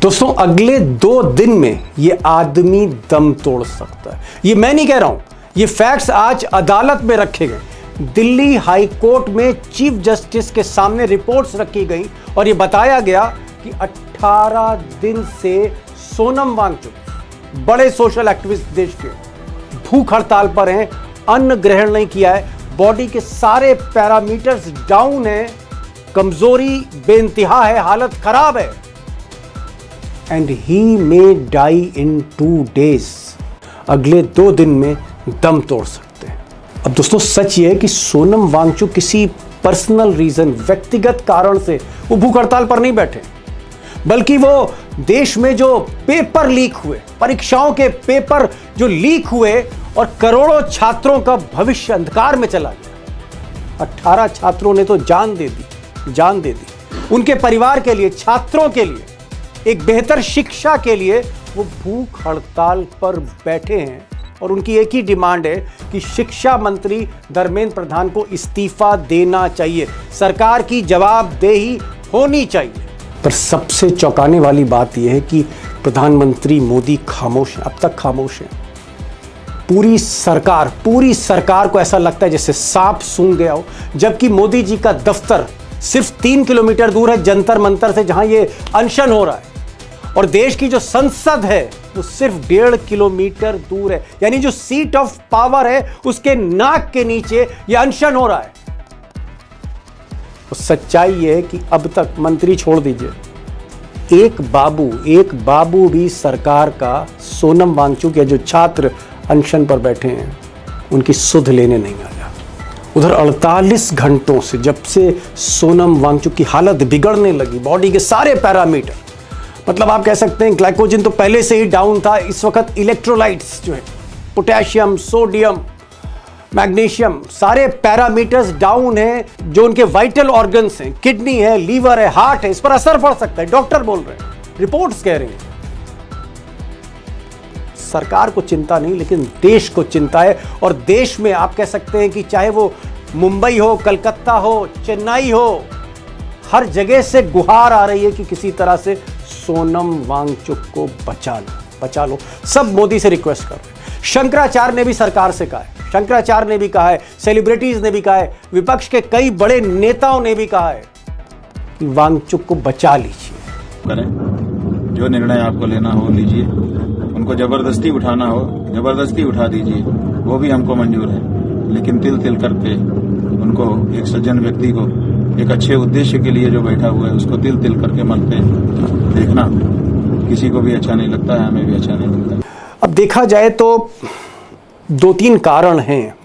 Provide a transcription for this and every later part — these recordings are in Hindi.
दोस्तों अगले 2 दिन में ये आदमी दम तोड़ सकता है। ये मैं नहीं कह रहा हूं, ये फैक्ट्स आज अदालत में रखे गए। दिल्ली हाई कोर्ट में चीफ जस्टिस के सामने रिपोर्ट्स रखी गई और ये बताया गया कि 18 दिन से सोनम वांगचुक, बड़े सोशल एक्टिविस्ट देश के, भूख हड़ताल पर हैं, अन्न ग्रहण नहीं किया है, बॉडी के सारे पैरामीटर्स डाउन है, कमजोरी बेइंतहा है, हालत खराब है, and he may die in 2 days। अगले 2 दिन में दम तोड़ सकते हैं। अब दोस्तों सच ये है कि सोनम वांगचुक किसी पर्सनल रीजन, व्यक्तिगत कारण से वो भूख हड़ताल पर नहीं बैठे, बल्कि वो देश में जो पेपर लीक हुए, परीक्षाओं के पेपर जो लीक हुए और करोड़ों छात्रों का भविष्य अंधकार में चला गया। 18 छात्रों ने तो जान दे दी। उनके परिवार के लिए, छात्रों के लिए, एक बेहतर शिक्षा के लिए वो भूख हड़ताल पर बैठे हैं और उनकी एक ही डिमांड है कि शिक्षा मंत्री धर्मेंद्र प्रधान को इस्तीफा देना चाहिए, सरकार की जवाबदेही होनी चाहिए। पर सबसे चौंकाने वाली बात यह है कि प्रधानमंत्री मोदी खामोश हैं, अब तक खामोश हैं। पूरी सरकार को ऐसा लगता है जैसे सांप सूंघ गया हो, जबकि मोदी जी का दफ्तर सिर्फ 3 किलोमीटर दूर है जंतर मंतर से, जहां ये अनशन हो रहा है, और देश की जो संसद है वो सिर्फ 1.5 किलोमीटर दूर है। यानी जो सीट ऑफ पावर है उसके नाक के नीचे ये अनशन हो रहा है। तो सच्चाई ये है कि अब तक, मंत्री छोड़ दीजिए, एक बाबू भी सरकार का सोनम वांगचुक या जो छात्र अनशन पर बैठे हैं उनकी सुध लेने नहीं आया। उधर 48 घंटों से, जब से सोनम वांगचुक की हालत बिगड़ने लगी, बॉडी के सारे पैरामीटर, मतलब आप कह सकते हैं ग्लाइकोजन तो पहले से ही डाउन था, इस वक्त इलेक्ट्रोलाइट्स जो है, पोटेशियम, सोडियम, मैग्नीशियम, सारे पैरामीटर्स डाउन है। जो उनके वाइटल ऑर्गन्स हैं, किडनी है, लीवर है, हार्ट है, इस पर असर पड़ सकता है, डॉक्टर बोल रहे हैं, रिपोर्ट्स कह रहे हैं। सरकार को चिंता नहीं, लेकिन देश को चिंता है। और देश में आप कह सकते हैं कि चाहे वो मुंबई हो, कलकत्ता हो, चेन्नई हो, हर जगह से गुहार आ रही है कि किसी तरह से सोनम वांगचुक को बचा लो। सब मोदी से रिक्वेस्ट कर रहे हैं। शंकराचार्य ने भी सरकार से कहा है, शंकराचार्य ने भी कहा है, सेलिब्रिटीज ने भी कहा है, विपक्ष के कई बड़े नेताओं ने भी कहा है कि वांगचुक को बचा लीजिए। करें, जो निर्णय आपको लेना हो लीजिए, उनको जबरदस्ती उठाना हो जबरदस्ती उठा दीजिए, वो भी हमको मंजूर है। लेकिन तिल करके उनको, एक सज्जन व्यक्ति को, एक अच्छे उद्देश्य के लिए जो बैठा हुआ है, उसको तिल करके मन पे देखना किसी को भी अच्छा नहीं लगता है, हमें भी अच्छा नहीं लगता है। अब देखा जाए तो 2-3 कारण हैं।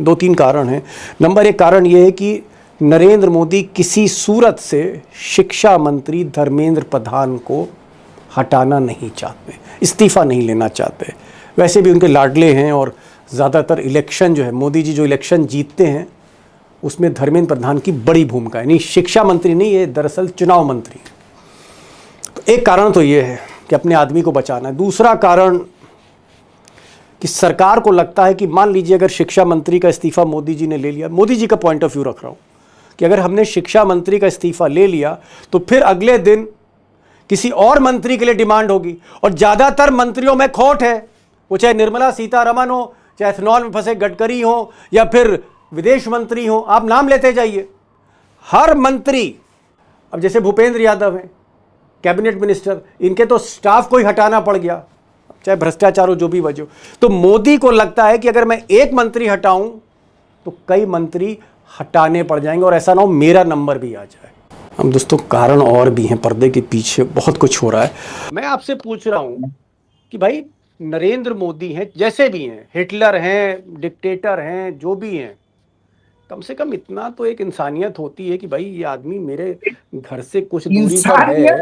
नंबर 1 कारण यह है कि नरेंद्र मोदी किसी सूरत से शिक्षा मंत्री धर्मेंद्र प्रधान को हटाना नहीं चाहते, इस्तीफा नहीं लेना चाहते। वैसे भी उनके लाडले हैं और ज़्यादातर इलेक्शन जो है, मोदी जी जो इलेक्शन जीतते हैं उसमें धर्मेंद्र प्रधान की बड़ी भूमिका है। नहीं, शिक्षा मंत्री नहीं, ये दरअसल चुनाव मंत्री है। तो एक कारण तो ये है कि अपने आदमी को बचाना है। दूसरा कारण कि सरकार को लगता है कि मान लीजिए अगर शिक्षा मंत्री का इस्तीफा मोदी जी ने ले लिया, मोदी जी का पॉइंट ऑफ व्यू रख रहा हूँ कि अगर हमने शिक्षा मंत्री का इस्तीफा ले लिया तो फिर अगले दिन किसी और मंत्री के लिए डिमांड होगी, और ज़्यादातर मंत्रियों में खोट है, वो चाहे निर्मला सीतारमण हो, चाहे एथनॉल में फंसे गडकरी हो, या फिर विदेश मंत्री हो, आप नाम लेते जाइए। हर मंत्री, अब जैसे भूपेंद्र यादव हैं, कैबिनेट मिनिस्टर, इनके तो स्टाफ को ही हटाना पड़ गया, चाहे भ्रष्टाचार हो, जो भी वजह हो। तो मोदी को लगता है कि अगर मैं एक मंत्री हटाऊं तो कई मंत्री हटाने पड़ जाएंगे और ऐसा ना हो मेरा नंबर भी आ जाए। हम दोस्तों कारण और भी हैं, पर्दे के पीछे बहुत कुछ हो रहा है। मैं आपसे पूछ रहा हूं कि भाई नरेंद्र मोदी हैं, जैसे भी हैं, हिटलर हैं, डिक्टेटर हैं, जो भी हैं, कम से कम इतना तो एक इंसानियत होती है कि भाई ये आदमी मेरे घर से कुछ दूरी पर है।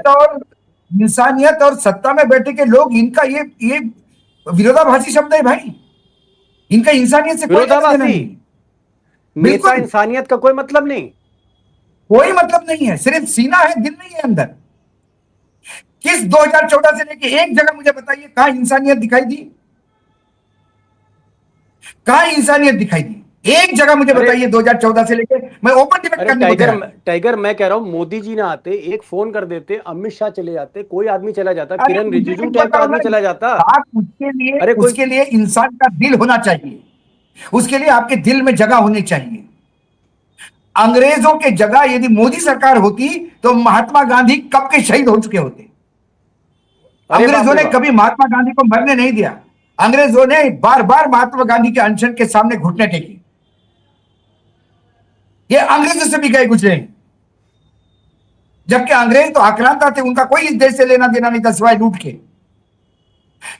इंसानियत और सत्ता में बैठे के लोग, इनका ये विरोधाभासी शब्द है भाई। इनका इंसानियत से विरोधाभासी, नेता इंसानियत का कोई मतलब नहीं, कोई मतलब नहीं है। सिर्फ सीना है, दिल नहीं है अंदर। किस 2014 से लेके एक जगह मुझे बताइए कहां इंसानियत दिखाई दी? कहां इंसानियत दिखाई दी? एक जगह मुझे अरे बताइए 2014 से लेके, मैं ओपन डिबेट अरे करने को तैयार हूं। टाइगर मैं कह रहा हूं, मोदी जी ना आते, एक फोन कर देते, अमित शाह चले जाते, कोई आदमी चला जाता, अरे किरण मुझे रिजिजू एक टाइप का बताओ ना, आदमी चला जाता। बात उसके लिए, अरे कोई उसके लिए इंसान का दिल होना चाहिए, उसके लिए आपके दिल में जगह होनी चाहिए। अंग्रेजों के जगह यदि मोदी सरकार होती तो महात्मा गांधी कब के शहीद हो चुके होते। अरे बाप अंग्रेजों रे ने बाप। कभी महात्मा गांधी को मरने नहीं दिया। अंग्रेजों ने बार बार महात्मा गांधी के अनशन के सामने घुटने टेके। ये अंग्रेजों से भी गए गुजरे हैं। जबकि अंग्रेज तो आक्रांता थे, उनका कोई इस देश से लेना देना नहीं था सिवाय लूट के।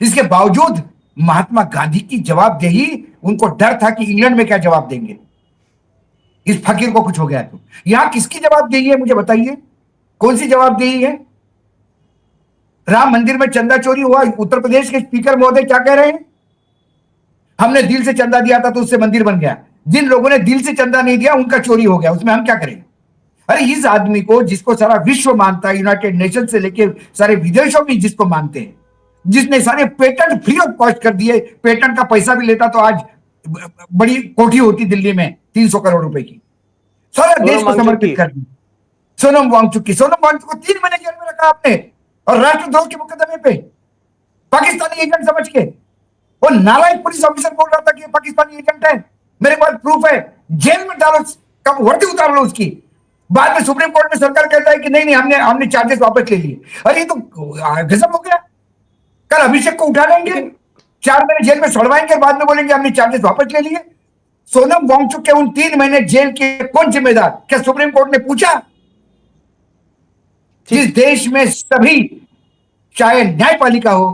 इसके बावजूद महात्मा गांधी की जवाबदेही, उनको डर था कि इंग्लैंड में क्या जवाब देंगे इस फकीर को कुछ हो गया तो। यहां किसकी जवाबदेही है मुझे बताइए, कौन सी जवाबदेही है? राम मंदिर में चंदा चोरी हुआ, उत्तर प्रदेश के स्पीकर महोदय क्या कह रहे हैं? हमने दिल से चंदा दिया था तो उससे मंदिर बन गया। जिन लोगों ने दिल से चंदा नहीं दिया उनका चोरी हो गया, उसमें हम क्या करें? अरे इस आदमी को, जिसको सारा विश्व मानता है, यूनाइटेड नेशन से लेकर सारे विदेशों में जिसको मानते हैं, जिसने सारे पेटेंट फ्री ऑफ कॉस्ट कर दिए, पेटेंट का पैसा भी लेता तो आज बड़ी कोठी होती दिल्ली में 300 करोड़ रुपए की, सारा देश सोनम को वांगचुक समर्पित की। कर दी। सोनम वांगचुक की, सोनम वांगचुक को 3 महीने जेल में रखा आपने, और राष्ट्रद्रोह के मुकदमे पे, पाकिस्तानी एजेंट समझ के। वो नालायक पुलिस ऑफिसर बोल रहा था कि ये पाकिस्तानी एजेंट है, मेरे पास प्रूफ है, जेल में डालो, कब वर्दी उतार लो उसकी। बाद में सुप्रीम कोर्ट में सरकार कहता है कि नहीं नहीं, हमने चार्जेस वापस ले लिए। अरे ये तो गजब हो गया। कल अभिषेक को उठा लेंगे, लेकिन 4 महीने जेल में सड़वाएंगे, बाद में बोलेंगे हमने चार्जेस वापस ले लिए। सोनम वांगचुक के उन 3 महीने जेल के कौन जिम्मेदार? क्या सुप्रीम कोर्ट ने पूछा? जिस ठीक। देश में सभी, चाहे न्यायपालिका हो,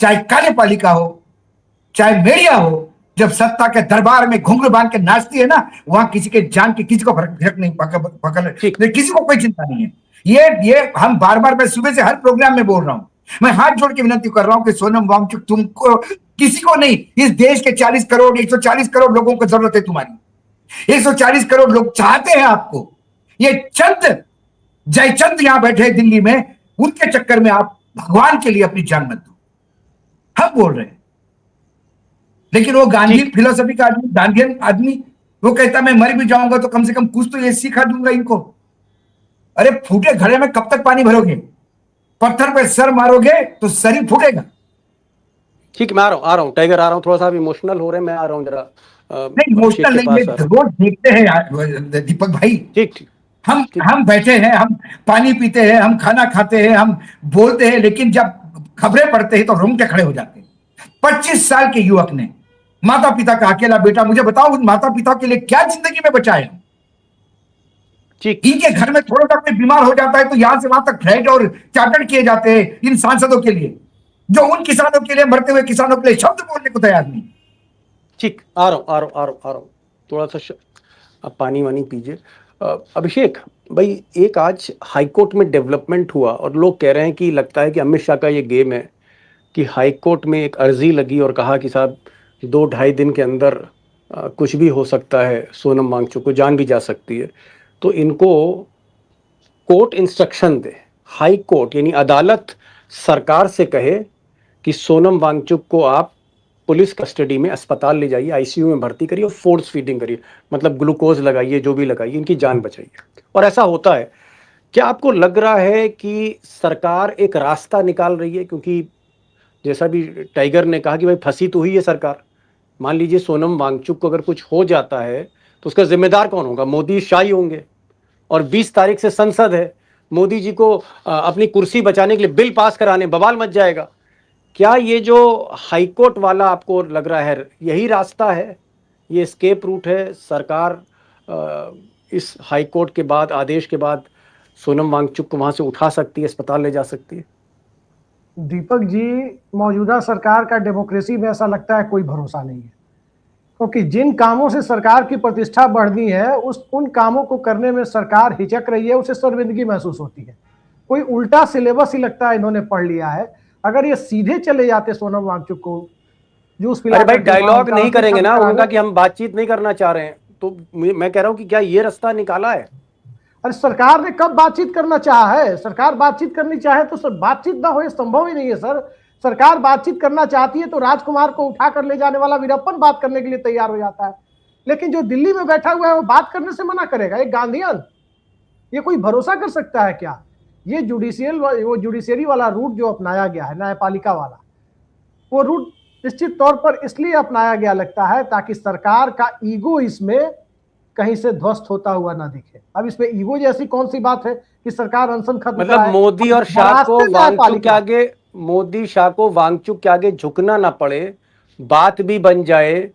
चाहे कार्यपालिका हो, चाहे मीडिया हो, जब सत्ता के दरबार में घुंघरू बांध के नाचती है ना, वहां किसी के जान की किसी को फर्क नहीं ठीक। पकड़, किसी को कोई चिंता नहीं है। ये हम बार बार, मैं सुबह से हर प्रोग्राम में बोल रहा हूं, मैं हाथ जोड़ के विनती कर रहा हूं कि सोनम वांगचुक, तुमको, किसी को नहीं, इस देश के 40 करोड़ 140 करोड़ लोगों को जरूरत है तुम्हारी। 140 करोड़ लोग चाहते हैं आपको। ये चंद जयचंद यहां बैठे हैं दिल्ली में, उनके चक्कर में आप भगवान के लिए अपनी जान मत दो। हम बोल रहे हैं, लेकिन वो गांधी ठीक। फिलोसफी का आदमी, गांधीयन आदमी, वो कहता मैं मर भी जाऊंगा तो कम से कम कुछ तो ये सिखा दूंगा इनको। अरे फूटे घड़े में कब तक पानी भरोगे? पत्थर पे सर मारोगे तो सर ही फूटेगा। ठीक, मैं आ रहा हूँ टाइगर, आ रहा हूँ, थोड़ा सा इमोशनल हो रहे हैं, मैं आ रहा हूँ जरा नहीं अभिषेक इमोशनल के नहीं, पास ये आ रहा हूँ। रोज देखते हैं यार दीपक भाई। ठीक ठीक हम ठीक। हम बैठे हैं, हम पानी पीते हैं, हम खाना खाते हैं, हम बोलते हैं, लेकिन जब खबरें पढ़ते हैं तो रूंगटे खड़े हो जाते हैं। 25 साल के युवक ने, माता पिता का अकेला बेटा, मुझे बताओ उन माता पिता के लिए क्या जिंदगी में बचाया? ठीक। इनके घर में थोड़ा सा कोई बीमार हो जाता है तो यहां से वहां तक फ्लाइट और चार्टर किए जाते हैं इन सांसदों के लिए, जो उन किसानों के लिए, मरते हुए किसानों के लिए शब्द बोलने को तैयार नहीं। ठीक, आ रहा हूँ आ रहा हूँ आ रहा हूँ आ रहा हूँ, थोड़ा सा आप पानी वानी पीजिए। अभिषेक भाई, एक आज हाईकोर्ट में डेवलपमेंट हुआ और लोग कह रहे हैं कि लगता है कि अमित शाह का ये गेम है कि हाईकोर्ट में एक अर्जी लगी और कहा कि साहब 2-2.5 दिन के अंदर कुछ भी हो सकता है, सोनम वांगचुक को जान भी जा सकती है, तो इनको कोर्ट इंस्ट्रक्शन दे, हाई कोर्ट यानी अदालत सरकार से कहे कि सोनम वांगचुक को आप पुलिस कस्टडी में अस्पताल ले जाइए, आईसीयू में भर्ती करिए और फोर्स फीडिंग करिए, मतलब ग्लूकोज लगाइए, जो भी लगाइए, इनकी जान बचाइए। और ऐसा होता है। क्या आपको लग रहा है कि सरकार एक रास्ता निकाल रही है? क्योंकि जैसा भी टाइगर ने कहा कि भाई फंसी तो हुई है सरकार। मान लीजिए सोनम वांगचुक को अगर कुछ हो जाता है तो उसका जिम्मेदार कौन होगा? मोदी शाह ही होंगे। और 20 तारीख से संसद है, मोदी जी को अपनी कुर्सी बचाने के लिए बिल पास कराने बवाल मच जाएगा। क्या ये जो हाईकोर्ट वाला आपको लग रहा है यही रास्ता है, ये एस्केप रूट है? सरकार इस हाईकोर्ट के बाद, आदेश के बाद, सोनम वांगचुक को वहां से उठा सकती है, अस्पताल ले जा सकती है? दीपक जी, मौजूदा सरकार का डेमोक्रेसी में ऐसा लगता है कोई भरोसा नहीं है, क्योंकि जिन कामों से सरकार की प्रतिष्ठा बढ़नी है उन कामों को करने में सरकार हिचक रही है, उसे शर्मिंदगी महसूस होती है। कोई उल्टा सिलेबस ही लगता है इन्होंने पढ़ लिया है। अगर ये सीधे चले जाते सोनम वांगचुक को जूस पिला, अरे भाई डायलॉग नहीं करेंगे ना उनका कि हम बातचीत नहीं करना चाह रहे हैं, तो मैं कह रहा हूं कि क्या ये रास्ता निकाला है? अरे सरकार ने कब बातचीत करना चाहा है? सरकार बातचीत करनी चाहे तो सर बातचीत ना हो, संभव ही नहीं है सर। सरकार बातचीत करना चाहती है तो राजकुमार को उठा कर ले जाने वाला वीरप्पन बात करने के लिए तैयार हो जाता है। लेकिन जो दिल्ली में बैठा हुआ है वो बात करने से मना करेगा। एक गांधीयन, ये कोई भरोसा कर सकता है क्या? ये जुडिशियरी वाला रूट जो अपनाया गया है, न्यायपालिका वाला, वो रूट निश्चित तौर पर इसलिए अपनाया गया लगता है ताकि सरकार का ईगो इसमें कहीं से ध्वस्त होता हुआ ना दिखे। अब इसमें ईगो जैसी कौन सी बात है कि सरकार अनशन खत्म मतलब कराए? मोदी और शाह को वांगचुक के आगे, मोदी शाह को वांगचुक के आगे झुकना ना पड़े, बात भी बन जाए,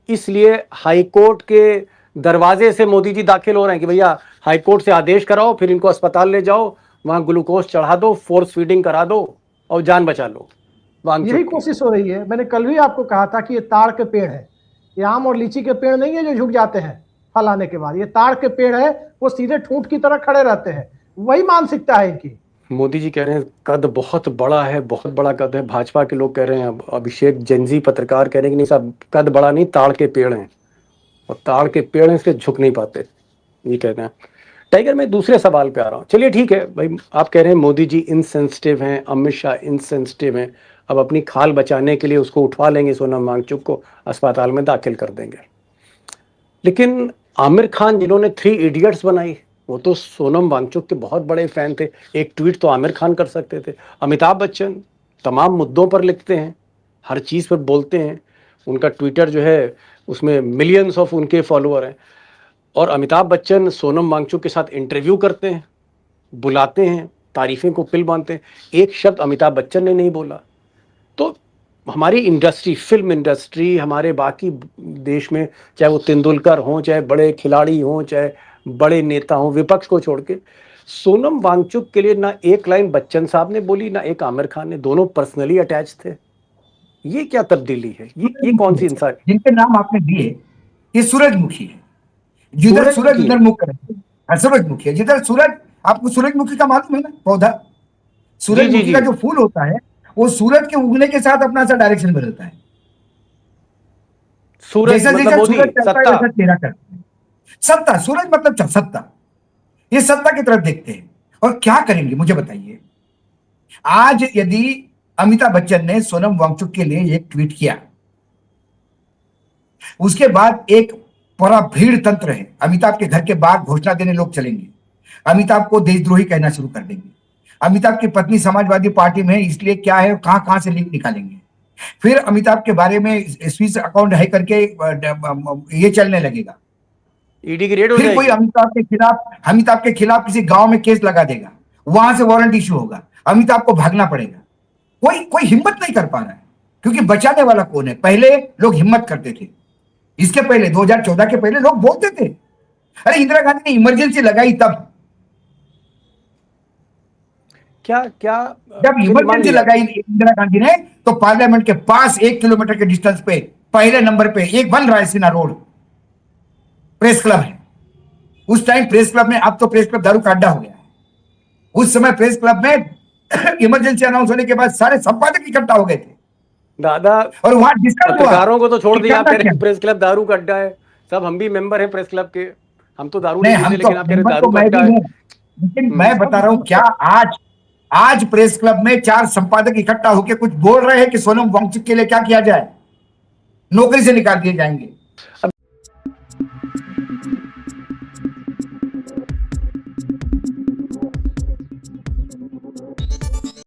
इसलिए हाईकोर्ट के दरवाजे से मोदी जी दाखिल हो रहे हैं कि भैया हाईकोर्ट से आदेश कराओ, फिर इनको अस्पताल ले जाओ, वहां ग्लूकोज चढ़ा दो, फोर्स फीडिंग करा दो और जान बचा लो। यही कोशिश हो रही है। मैंने कल भी आपको कहा था कि ये ताड़ के पेड़ है, ये आम और लीची के पेड़ नहीं है जो झुक जाते हैं फल आने के बाद। ये ताड़ के पेड़ है, वो सीधे ठूंठ की तरह खड़े रहते हैं। वही मानसिकता है इनकी। मोदी जी कह रहे हैं कद बहुत बड़ा है, बहुत बड़ा कद है। भाजपा के लोग कह रहे हैं, अभिषेक जैनजी पत्रकार कह रहे हैं कि नहीं साहब, कद बड़ा नहीं, ताड़ के पेड़ हैं, और ताड़ के पेड़ हैं इसलिए झुक नहीं पाते, ये कहते हैं। टाइगर, मैं दूसरे सवाल पे आ रहा हूँ। चलिए ठीक है भाई, आप कह रहे हैं मोदी जी इनसेंसिटिव हैं, अमित शाह इनसेंसिटिव हैं, अब अपनी खाल बचाने के लिए उसको उठवा लेंगे, सोनम वांगचुक को अस्पताल में दाखिल कर देंगे। लेकिन आमिर खान जिन्होंने 3 इडियट्स बनाई, वो तो सोनम वांगचुक के बहुत बड़े फैन थे। एक ट्वीट तो आमिर खान कर सकते थे। अमिताभ बच्चन तमाम मुद्दों पर लिखते हैं, हर चीज़ पर बोलते हैं, उनका ट्विटर जो है उसमें मिलियंस ऑफ उनके फॉलोअर हैं। और अमिताभ बच्चन सोनम वांगचुक के साथ इंटरव्यू करते हैं, बुलाते हैं, तारीफें को पिल बांधते हैं, एक शब्द अमिताभ बच्चन ने नहीं बोला। तो हमारी इंडस्ट्री, फिल्म इंडस्ट्री, हमारे बाकी देश में, चाहे वो तेंदुलकर हों, चाहे बड़े खिलाड़ी हों, चाहे बड़े नेता हों, विपक्ष को छोड़ के, सोनम वांगचुक के लिए ना एक लाइन बच्चन साहब ने बोली, ना एक आमिर खान ने, दोनों पर्सनली अटैच थे। ये क्या तब्दीली है? ये कौन सी इंसान? जिनके नाम आपने दिए, ये सूरजमुखी है। जिधर सूरज उधर मुख करेंगे। सूरजमुखी है, जिधर सूरज, आपको सूरजमुखी का मालूम है ना पौधा? सूरजमुखी का जो फूल होता है वो सूरज के उगने के साथ अपना सा डायरेक्शन बदलता है। सूरज जैसा मतलब जैसा मोदी, सूरज चलता है सत्ता। वैसा चेहरा करता है। सत्ता, सूरज मतलब सत्ता। ये सत्ता की तरफ देखते हैं। और क्या करेंगे मुझे बताइए। आज यदि अमिताभ बच्चन ने सोनम वांगचुक के लिए एक ट्वीट किया, उसके बाद एक पूरा भीड़ तंत्र है, अमिताभ के घर के बाहर घोषणा देने लोग चलेंगे, अमिताभ को देशद्रोही कहना शुरू कर देंगे, अमिताभ की पत्नी समाजवादी पार्टी में इसलिए क्या है, कहां कहां से लिंक निकालेंगे, फिर अमिताभ के बारे में स्विस अकाउंट है करके ये चलने लगेगा, ईडी की रेड हो फिर जाएगी। कोई अमिताभ के खिलाफ किसी गांव में केस लगा देगा, वहां से वारंट इशू होगा, अमिताभ को भागना पड़ेगा। कोई हिम्मत नहीं कर पा रहा है, क्योंकि बचाने वाला कौन है? पहले लोग हिम्मत करते थे, इसके पहले 2014 के पहले लोग बोलते थे। अरे इंदिरा गांधी ने इमरजेंसी लगाई तब, क्या क्या जब इमरजेंसी लगाई इंदिरा गांधी ने, तो पार्लियामेंट के पास 1 किलोमीटर के डिस्टेंस पे पहले नंबर पे एक बन रायसीना रोड प्रेस क्लब है। उस टाइम प्रेस क्लब में, अब तो प्रेस क्लब दारू का अड्डा हो गया है, उस समय प्रेस क्लब में इमरजेंसी अनाउंस होने के बाद सारे संपादक इकट्ठा हो गए थे दादा। और वहां डिस्कस हुआ। पत्रकारों को तो छोड़ दिया, आप कह रहे क्या? हैं प्रेस क्लब दारू का अड्डा है। सब हम भी मेंबर हैं प्रेस क्लब के, हम तो दारू नहीं, नहीं हम पीते, तो लेकिन आप कह रहे हैं मेंबर दारू तो का मैं अड्डा भी है। हूं, लेकिन मैं बता रहा हूं क्या आज प्रेस क्लब में 4 संपादक इकट्ठा होकर कुछ बोल रहे हैं कि सोनम वांगचुक के लिए क्या किया जाए, नौकरी से निकाल दिए जाएंगे।